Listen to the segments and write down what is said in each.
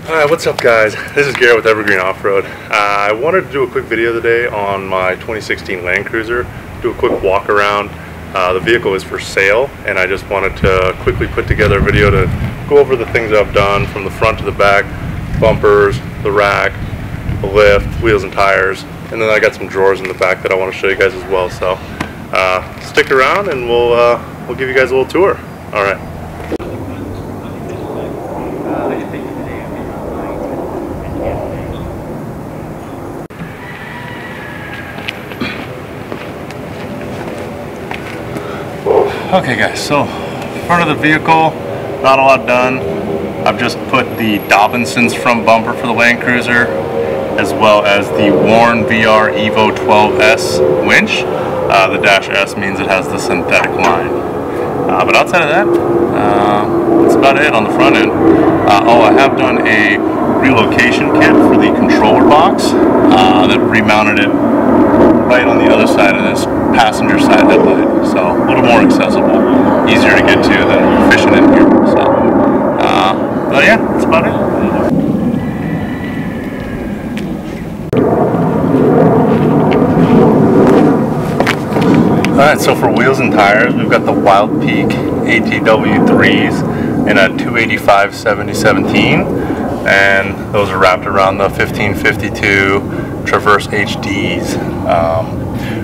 Alright, what's up guys? This is Garrett with Evergreen Off-Road. I wanted to do a quick video today on my 2016 Land Cruiser, do a quick walk around. The vehicle is for sale and I just wanted to quickly put together a video to go over the things I've done from the front to the back, bumpers, the rack, the lift, wheels and tires, and then I got some drawers in the back that I want to show you guys as well. So stick around and we'll give you guys a little tour. Alright. Okay guys, so front of the vehicle, not a lot done. I've just put the Dobinson's front bumper for the Land Cruiser, as well as the Warn VR Evo 12S winch. The dash S means it has the synthetic line. But outside of that, that's about it on the front end. I have done a relocation kit for the controller box that remounted it right on the other side of this passenger side headlight, so a little more accessible, easier to get to than fishing in here. So, but yeah, that's about it. Alright, so for wheels and tires, we've got the Wild Peak ATW3s in a 285/70/17, and those are wrapped around the 1552 Traverse HDs.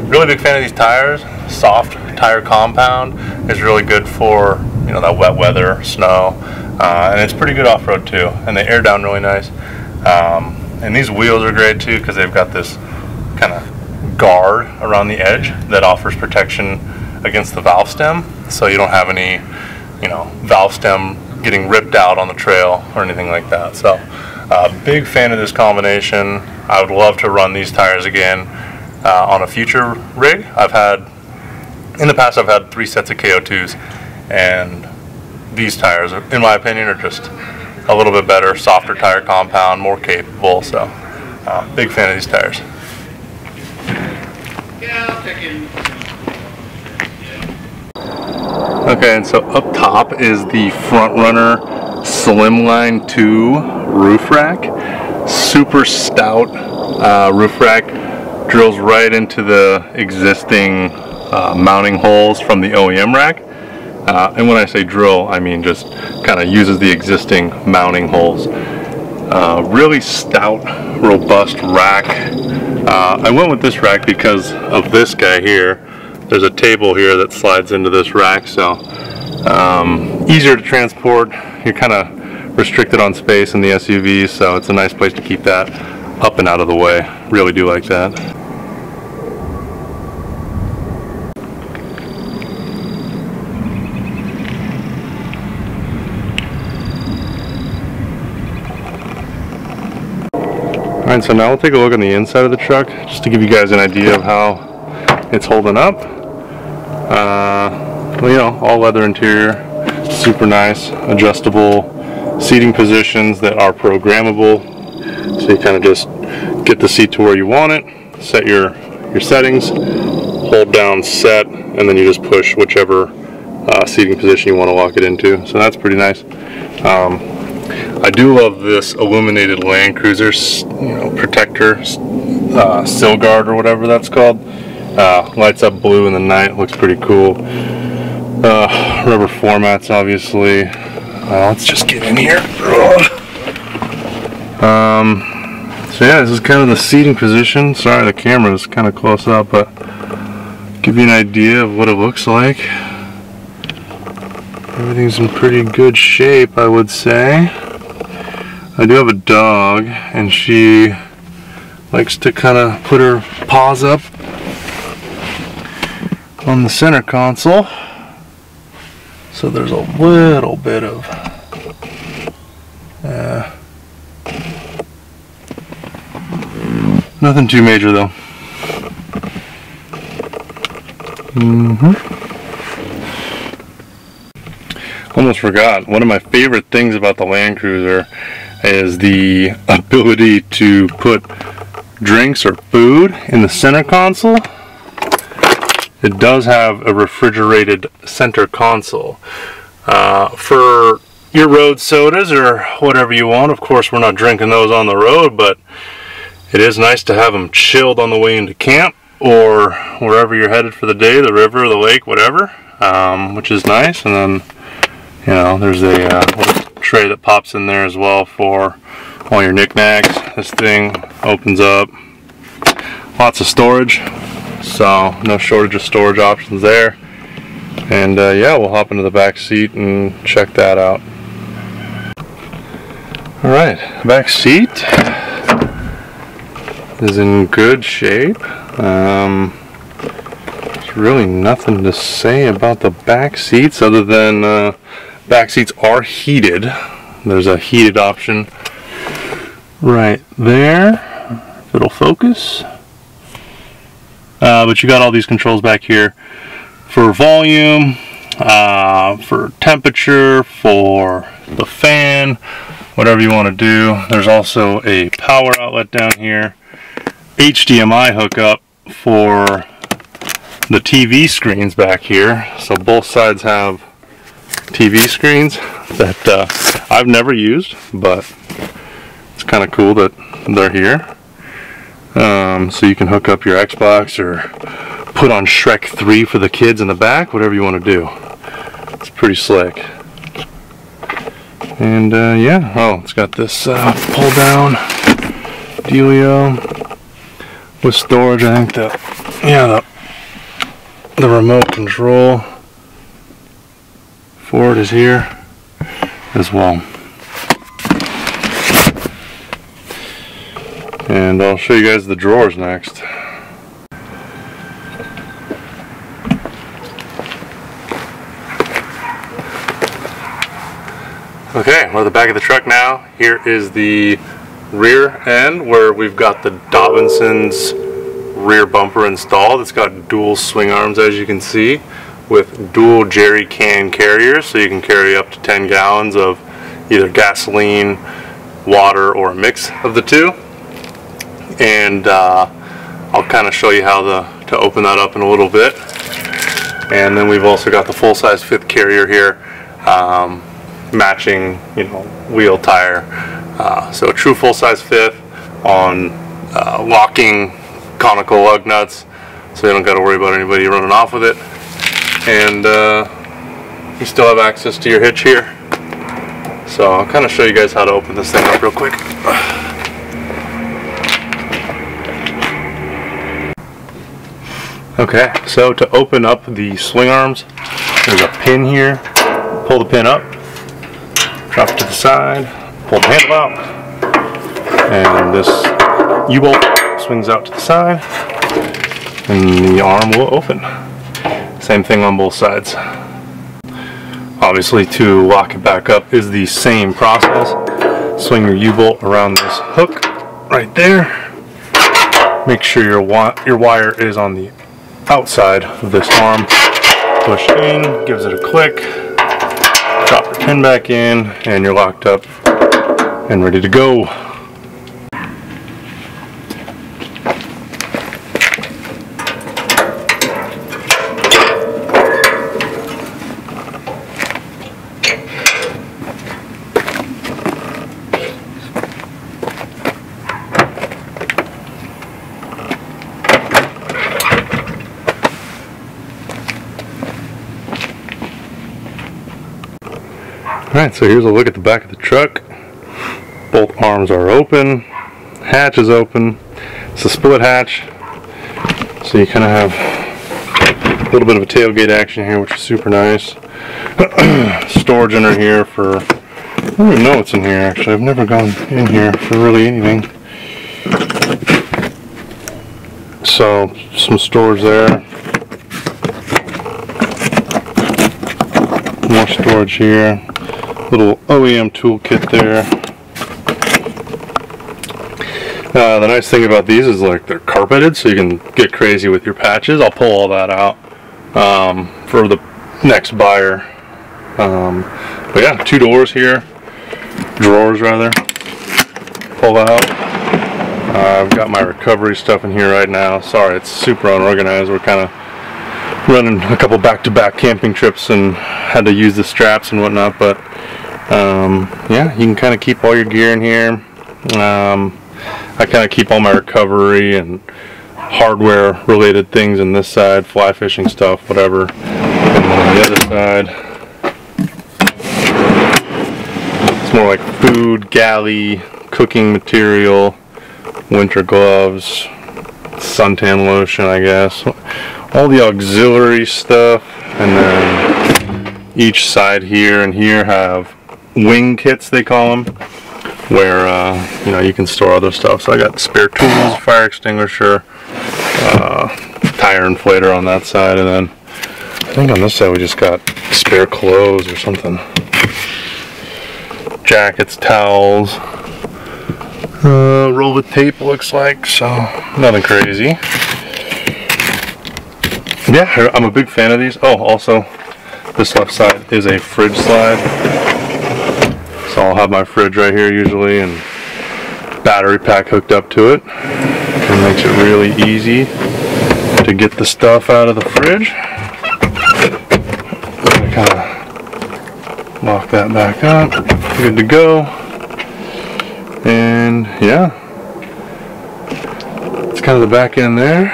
Really big fan of these tires. Soft tire compound is really good for, you know, that wet weather, snow, and it's pretty good off-road too, and they air down really nice. And these wheels are great too because they've got this kind of guard around the edge that offers protection against the valve stem, so you don't have any, you know, valve stem getting ripped out on the trail or anything like that. So big fan of this combination. I would love to run these tires again on a future rig. In the past I've had 3 sets of KO2s, and these tires, in my opinion, are just a little bit better, softer tire compound, more capable, so big fan of these tires. Okay, and so up top is the Front Runner Slimline 2 roof rack. Super stout roof rack, drills right into the existing mounting holes from the OEM rack. And when I say drill, I mean just kind of uses the existing mounting holes. Really stout, robust rack. I went with this rack because of this guy here. There's a table here that slides into this rack, so easier to transport. You're kind of restricted on space in the SUVs, so it's a nice place to keep that up and out of the way. Really do like that. Alright, so now we'll take a look on the inside of the truck, just to give you guys an idea of how it's holding up. Well, you know, all leather interior, super nice, adjustable seating positions that are programmable, so you kind of just get the seat to where you want it, set your settings, hold down set, and then you just push whichever seating position you want to lock it into. So that's pretty nice. I do love this illuminated Land Cruiser, you know, protector, sill guard or whatever that's called. Lights up blue in the night, looks pretty cool. Rubber floor mats, obviously. Let's just get in here. So yeah, this is kind of the seating position. Sorry, the camera is kind of close up, but give you an idea of what it looks like. Everything's in pretty good shape, I would say. I do have a dog, and she likes to kind of put her paws up on the center console. So there's a little bit of nothing too major though. Almost forgot, one of my favorite things about the Land Cruiser is the ability to put drinks or food in the center console. It does have a refrigerated center console. For your road sodas or whatever you want. Of course, we're not drinking those on the road, but it is nice to have them chilled on the way into camp or wherever you're headed for the day, the river, the lake, whatever, which is nice. And then, you know, there's a little tray that pops in there as well for all your knickknacks. This thing opens up, lots of storage, so no shortage of storage options there. And yeah, we'll hop into the back seat and check that out. All right, back seat is in good shape. There's really nothing to say about the back seats other than back seats are heated. There's a heated option right there, if it'll focus. But you got all these controls back here for volume, for temperature, for the fan, whatever you want to do. There's also a power outlet down here, HDMI hookup for the TV screens back here. So both sides have TV screens that I've never used, but it's kind of cool that they're here. So you can hook up your Xbox or put on Shrek 3 for the kids in the back, whatever you want to do. It's pretty slick. And yeah, oh, it's got this pull down dealio with storage. I think the remote control for it is here as well. And I'll show you guys the drawers next. Okay, we're at the back of the truck now. Here is the rear end where we've got the Dobinson's rear bumper installed. It's got dual swing arms, as you can see, with dual jerry can carriers, so you can carry up to 10 gallons of either gasoline, water, or a mix of the two. And I'll kind of show you how to open that up in a little bit. And then we've also got the full-size fifth carrier here, matching, you know, wheel, tire. So a true full-size fifth on locking conical lug nuts, so you don't got to worry about anybody running off with it. And you still have access to your hitch here. So I'll kind of show you guys how to open this thing up real quick. Okay, so to open up the swing arms, there's a pin here. Pull the pin up, drop it to the side, pull the handle out, and this U-bolt swings out to the side, and the arm will open. Same thing on both sides. Obviously, to lock it back up is the same process. Swing your U-bolt around this hook right there. Make sure your wire is on the outside of this arm. Push in, gives it a click, drop your pin back in, and you're locked up and ready to go. Alright, so here's a look at the back of the truck. Both arms are open, hatch is open. It's a split hatch, so you kind of have a little bit of a tailgate action here, which is super nice. Storage under here for, I don't even know what's in here actually. I've never gone in here for really anything. So some storage there. More storage here. Little OEM toolkit there. The nice thing about these is like they're carpeted, so you can get crazy with your patches. I'll pull all that out for the next buyer. But yeah, two doors here, drawers rather. Pull that out. I've got my recovery stuff in here right now. Sorry, it's super unorganized. We're kind of running a couple back-to-back camping trips and had to use the straps and whatnot, but Yeah, you can kind of keep all your gear in here. I kind of keep all my recovery and hardware related things in this side, fly fishing stuff, whatever. And then on the other side, it's more like food, galley, cooking material, winter gloves, suntan lotion, I guess. All the auxiliary stuff. And then each side here and here have wing kits, they call them, where you know, you can store other stuff. So I got spare tools, fire extinguisher, tire inflator on that side, and then I think on this side we just got spare clothes or something. Jackets, towels, roll of tape looks like, so nothing crazy. Yeah, I'm a big fan of these. Oh, also this left side is a fridge slide, so I'll have my fridge right here usually and battery pack hooked up to it. It makes it really easy to get the stuff out of the fridge. Kind of lock that back up, good to go. And yeah, it's kind of the back end there.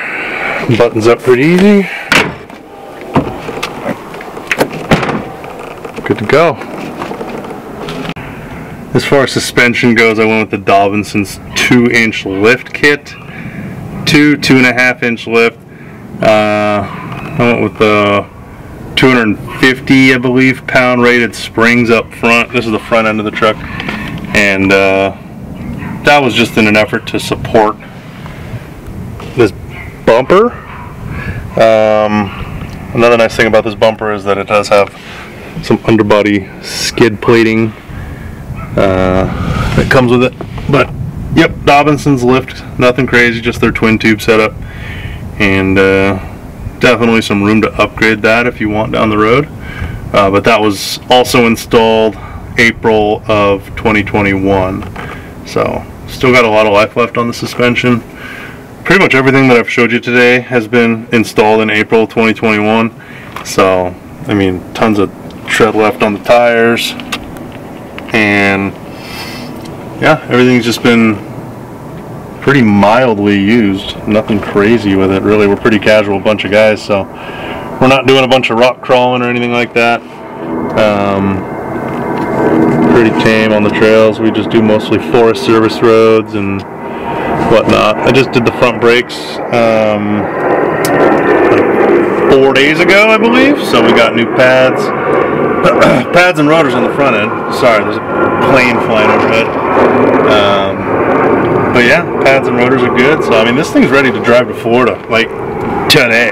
Buttons up pretty easy. Good to go. As far as suspension goes, I went with the Dobinson's 2-inch lift kit. 2.5 inch lift. I went with the 250, I believe, pound rated springs up front. This is the front end of the truck. And that was just in an effort to support this bumper. Another nice thing about this bumper is that it does have some underbody skid plating that comes with it. But yep, Dobinson's lift, nothing crazy, just their twin tube setup, and definitely some room to upgrade that if you want down the road. But that was also installed April of 2021, so still got a lot of life left on the suspension. Pretty much everything that I've showed you today has been installed in April 2021, so I mean, tons of tread left on the tires, and yeah, everything's just been pretty mildly used. Nothing crazy with it, really. We're pretty casual bunch of guys, so we're not doing a bunch of rock crawling or anything like that. Pretty tame on the trails. We just do mostly Forest Service roads and whatnot. I just did the front brakes 4 days ago, I believe, so we got new pads. Pads and rotors on the front end. Sorry, there's a plane flying overhead. But yeah, pads and rotors are good. So I mean, this thing's ready to drive to Florida like today.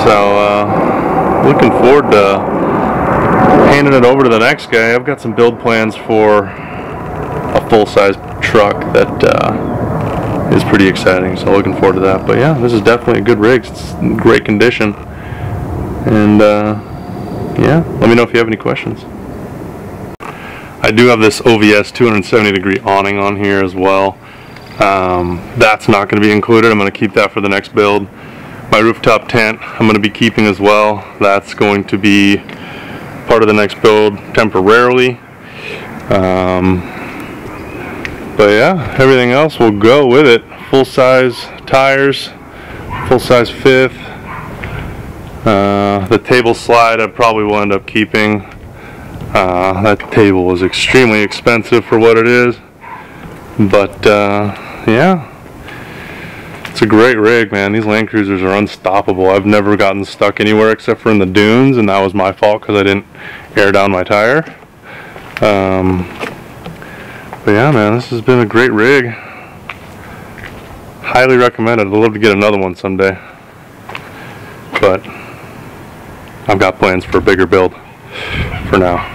So looking forward to handing it over to the next guy. I've got some build plans for a full-size truck that is pretty exciting. So looking forward to that. But yeah, this is definitely a good rig. It's in great condition. And yeah, let me know if you have any questions. I do have this OVS 270 degree awning on here as well. That's not going to be included. I'm going to keep that for the next build. My rooftop tent I'm going to be keeping as well. That's going to be part of the next build temporarily. But yeah, everything else will go with it. Full size tires, full size fifth. The table slide I probably will end up keeping. That table is extremely expensive for what it is, but yeah, it's a great rig, man. These Land Cruisers are unstoppable. I've never gotten stuck anywhere except for in the dunes, and that was my fault because I didn't air down my tire. But yeah, man, this has been a great rig. Highly recommended. I'd love to get another one someday, but I've got plans for a bigger build for now.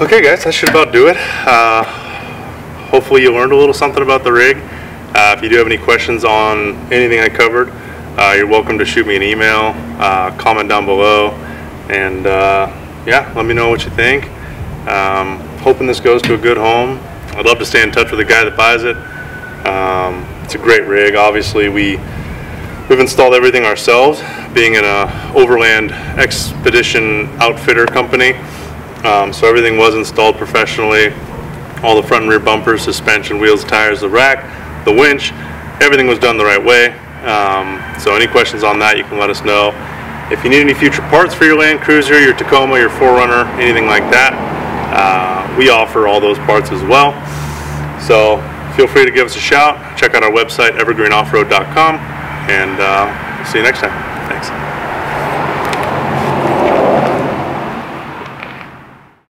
Okay guys, that should about do it. Hopefully you learned a little something about the rig. If you do have any questions on anything I covered, you're welcome to shoot me an email, comment down below, and yeah, let me know what you think. Hoping this goes to a good home. I'd love to stay in touch with the guy that buys it. It's a great rig. Obviously we've installed everything ourselves, being an Overland expedition outfitter company. So everything was installed professionally. All the front and rear bumpers, suspension, wheels, tires, the rack, the winch, everything was done the right way. So any questions on that, you can let us know. If you need any future parts for your Land Cruiser, your Tacoma, your 4Runner, anything like that, we offer all those parts as well. So feel free to give us a shout. Check out our website, evergreenoffroad.com, and see you next time. Thanks.